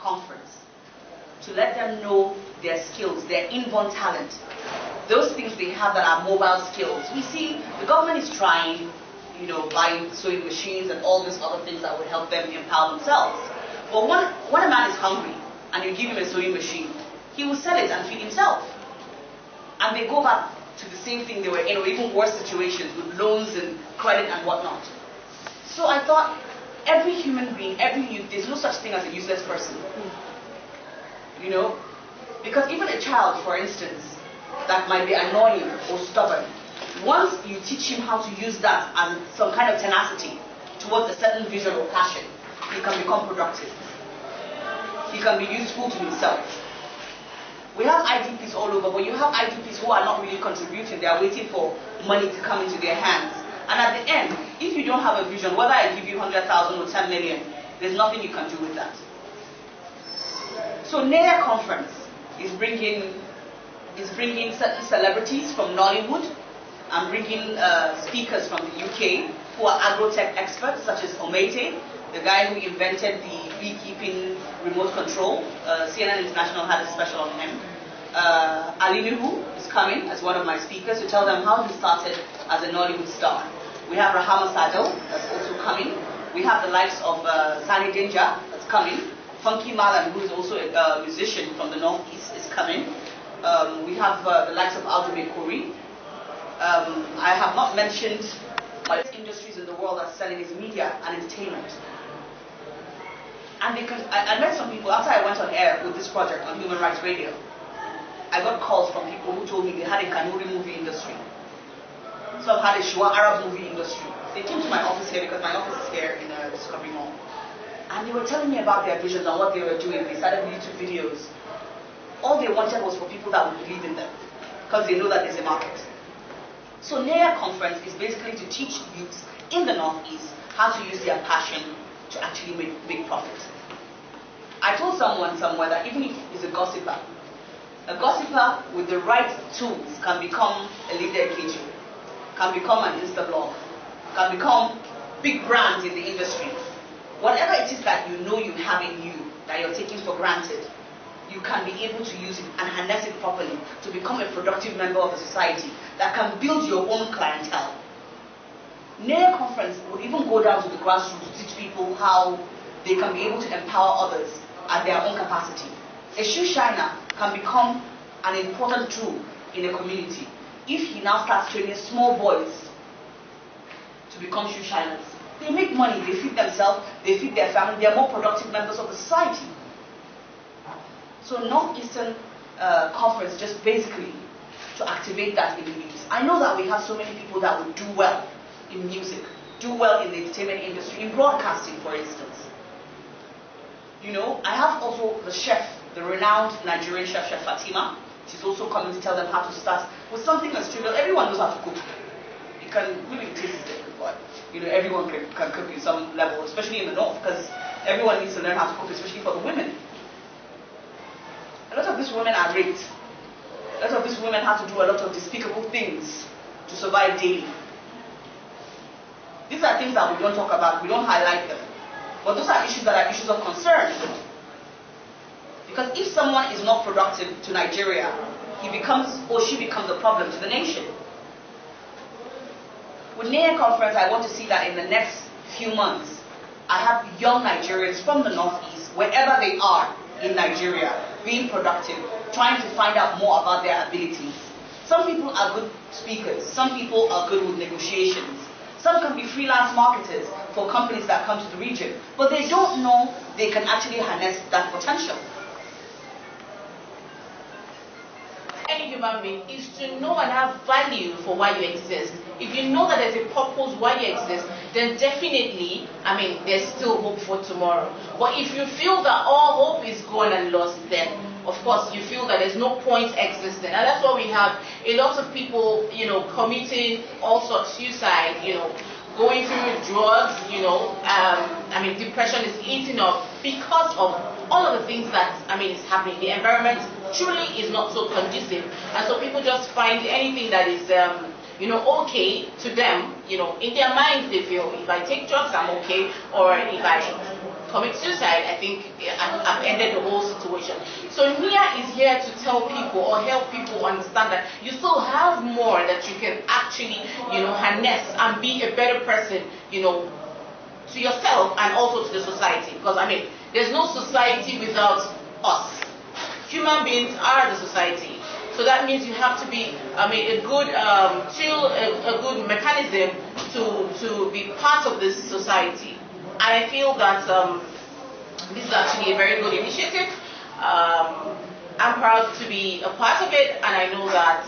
conference to let them know their skills, their inborn talent, those things they have that are mobile skills. We see the government is trying, buying sewing machines and all these other things that would help them empower themselves. But when a man is hungry and you give him a sewing machine, he will sell it and feed himself. And they go back to the same thing they were in, or even worse situations with loans and credit and whatnot. So I thought, every human being, every youth, there's no such thing as a useless person. Because even a child, for instance, that might be annoying or stubborn, once you teach him how to use that and some kind of tenacity towards a certain vision or passion, he can become productive. He can be useful to himself. We have IDPs all over, but you have IDPs who are not really contributing. They are waiting for money to come into their hands. And at the end, if you don't have a vision, whether I give you 100,000 or 10 million, there's nothing you can do with that. So NEYA conference is bringing certain celebrities from Nollywood and bringing speakers from the UK who are agro-tech experts, such as Omete, the guy who invented the beekeeping remote control. CNN International had a special on him. Alinuhu is coming as one of my speakers to tell them how he started as a Nollywood star. We have Rahama Sadel that's also coming. We have the likes of Sani Denja that's coming. Funky Malan, who is also a musician from the Northeast, is coming. We have the likes of Aldume Kuri. I have not mentioned my industries in the world that are selling is media and entertainment. And I met some people after I went on air with this project on Human Rights Radio. I got calls from people who told me they had a Kanuri movie industry. Some had a Shua Arab movie industry. They came to my office here because my office is here in Discovery Mall. And they were telling me about their visions and what they were doing. They started YouTube videos. All they wanted was for people that would believe in them, because they know that there's a market. So NEYA conference is basically to teach youths in the Northeast how to use their passion to actually make big profit. I told someone somewhere that even if he's a gossiper with the right tools can become a leader engagement, can become an Insta blog, can become big brands in the industry. Whatever it is that you know you have in you that you're taking for granted, you can be able to use it and harness it properly to become a productive member of the society that can build your own clientele. NEYA conference would even go down to the grassroots to teach people how they can be able to empower others at their own capacity. A shoe shiner can become an important tool in a community if he now starts training small boys to become shoe shiners. They make money, they feed themselves, they feed their family, they are more productive members of the society. So Northeastern conference just basically to activate that in the youth. I know that we have so many people that would do well in music, do well in the entertainment industry, in broadcasting, for instance. I have also the chef, the renowned Nigerian chef, Chef Fatima. She's also coming to tell them how to start with something as trivial. Everyone knows how to cook. You can really taste it, but everyone can cook in some level, especially in the north, because everyone needs to learn how to cook, especially for the women. A lot of these women are raped. A lot of these women have to do a lot of despicable things to survive daily. These are things that we don't talk about, we don't highlight them. But those are issues that are issues of concern. Because if someone is not productive to Nigeria, he becomes or she becomes a problem to the nation. With NEYA conference, I want to see that in the next few months, I have young Nigerians from the Northeast, wherever they are in Nigeria, being productive, trying to find out more about their abilities. Some people are good speakers, some people are good with negotiations, some can be freelance marketers for companies that come to the region, but they don't know they can actually harness that potential. Any human being is to know and have value for why you exist. If you know that there's a purpose why you exist, then definitely, there's still hope for tomorrow. But if you feel that all hope is gone and lost, then of course you feel that there's no point existing. And that's why we have a lot of people, committing all sorts of suicide, going through drugs, depression is eating up because of all of the things that, is happening. The environment truly is not so conducive. And so people just find anything that is, okay to them, in their minds they feel, if I take drugs, I'm okay, or if I commit suicide, I think I've ended the whole situation. So NEYA is here to tell people or help people understand that you still have more that you can actually, harness and be a better person, to yourself and also to the society. Because there's no society without us. Human beings are the society. So that means you have to be, a good tool, a good mechanism to be part of this society. And I feel that this is actually a very good initiative. I'm proud to be a part of it, and I know that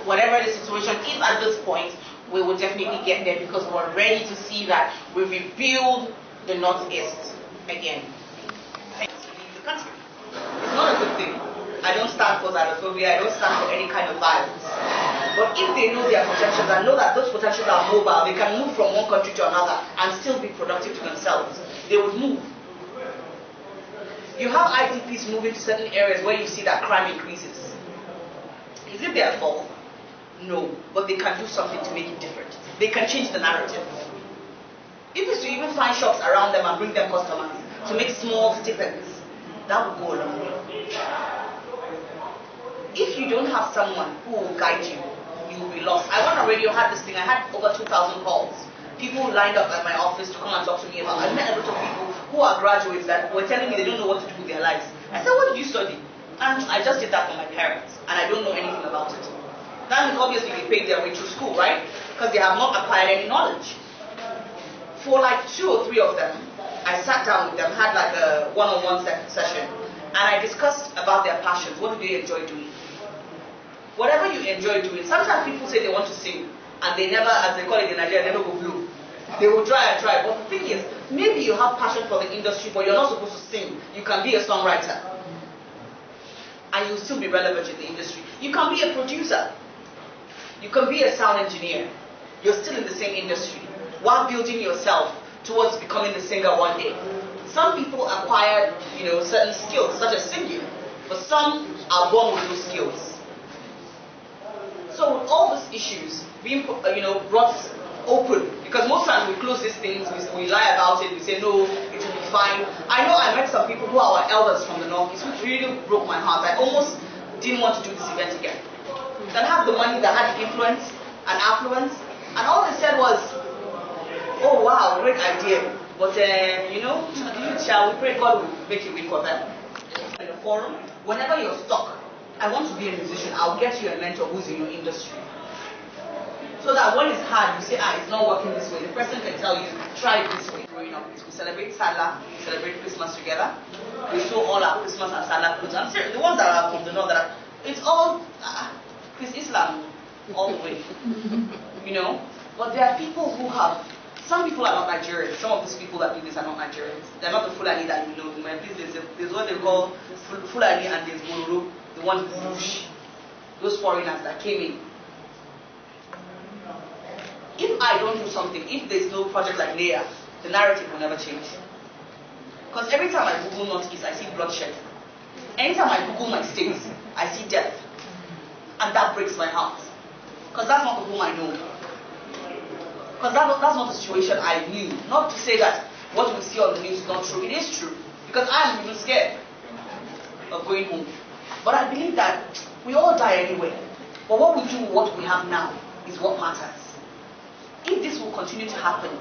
whatever the situation is at this point, we will definitely get there because we're ready to see that we rebuild the Northeast again. The country. It's not a good thing. I don't stand for xenophobia, I don't stand for any kind of violence. But if they know their potentials and know that those potentials are mobile, they can move from one country to another and still be productive to themselves, they would move. You have IDPs moving to certain areas where you see that crime increases. Is it their fault? No, but they can do something to make it different. They can change the narrative. If it's to even find shops around them and bring them customers to make small stipends, that would go a long way. If you don't have someone who will guide you, you will be lost. I went on radio, had this thing, I had over 2,000 calls. People lined up at my office to come and talk to me about. I met a lot of people who are graduates that were telling me they don't know what to do with their lives. I said, what did you study? And I just did that for my parents, and I don't know anything about it. That means obviously they paid their way through school, right? Because they have not acquired any knowledge. For like 2 or 3 of them, I sat down with them, had like a one-on-one session, and I discussed about their passions. What do they enjoy doing? Whatever you enjoy doing. Sometimes people say they want to sing, and they never, as they call it in Nigeria, never go blue. They will try and try. But the thing is, maybe you have passion for the industry, but you're not supposed to sing. You can be a songwriter, and you'll still be relevant in the industry. You can be a producer. You can be a sound engineer. You're still in the same industry, while building yourself towards becoming the singer one day. Some people acquire, certain skills, such as singing, but some are born with those skills. So with all these issues being, brought open, because most times we close these things, we lie about it, we say no, it will be fine. I know I met some people who are our elders from the Northeast, which really broke my heart. I almost didn't want to do this event again. That have the money, that had the influence and affluence, and all they said was, oh wow, great idea, but shall we pray God will make a way for them. In the forum, whenever you're stuck, I want to be a musician, I'll get you a mentor who's in your industry. So that when it's hard, you say, it's not working this way. The person can tell you, try it this way. Growing up, we celebrate Salah, we celebrate Christmas together. We show all our Christmas and Salah clothes. I'm serious, the ones that are from the north, it's all, it's Islam all the way. But there are people who have, some people are not Nigerians. Some of these people that do this are not Nigerians. They're not the Fulani that you know. There's what they call Fulani and there's Bororo, the ones in the bush. Those foreigners that came in. If I don't do something, if there's no project like NEYA, the narrative will never change. Because every time I Google Northeast, I see bloodshed. Anytime I Google my states, I see death. And that breaks my heart. Because that's not the home I know. Because that's not the situation I knew. Not to say that what we see on the news is not true. It is true. Because I am even scared of going home. But I believe that we all die anyway. But what we do with what we have now is what matters. If this will continue to happen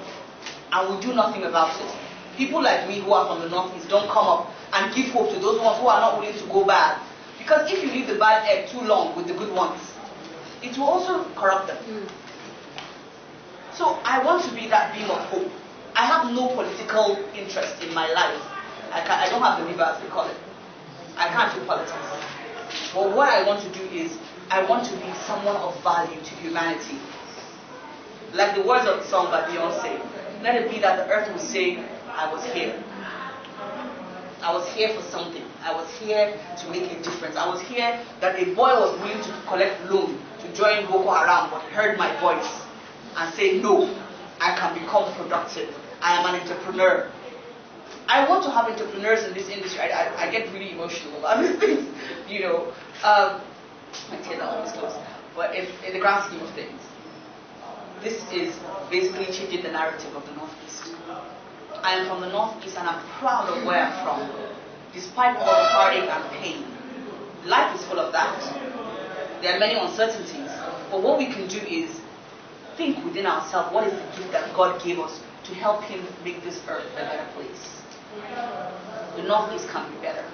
and we do nothing about it, people like me who are from the Northeast don't come up and give hope to those ones who are not willing to go bad. Because if you leave the bad egg too long with the good ones, it will also corrupt them. So I want to be that beam of hope. I have no political interest in my life. I don't have the liver, as they call it. I can't do politics. But what I want to do is, I want to be someone of value to humanity. Like the words of the song by Beyonce, let it be that the earth will say, I was here. I was here for something. I was here to make a difference. I was here that a boy was willing to collect loan to join Boko Haram, but heard my voice and say, no, I can become productive. I am an entrepreneur. I want to have entrepreneurs in this industry. I get really emotional about these things, my tears are always close. But in the grand scheme of things, this is basically changing the narrative of the Northeast. I am from the Northeast and I'm proud of where I'm from. Despite all the heartache and pain, life is full of that. There are many uncertainties, but what we can do is think within ourselves, what is the gift that God gave us to help Him make this earth a better place? The Northeast can be better.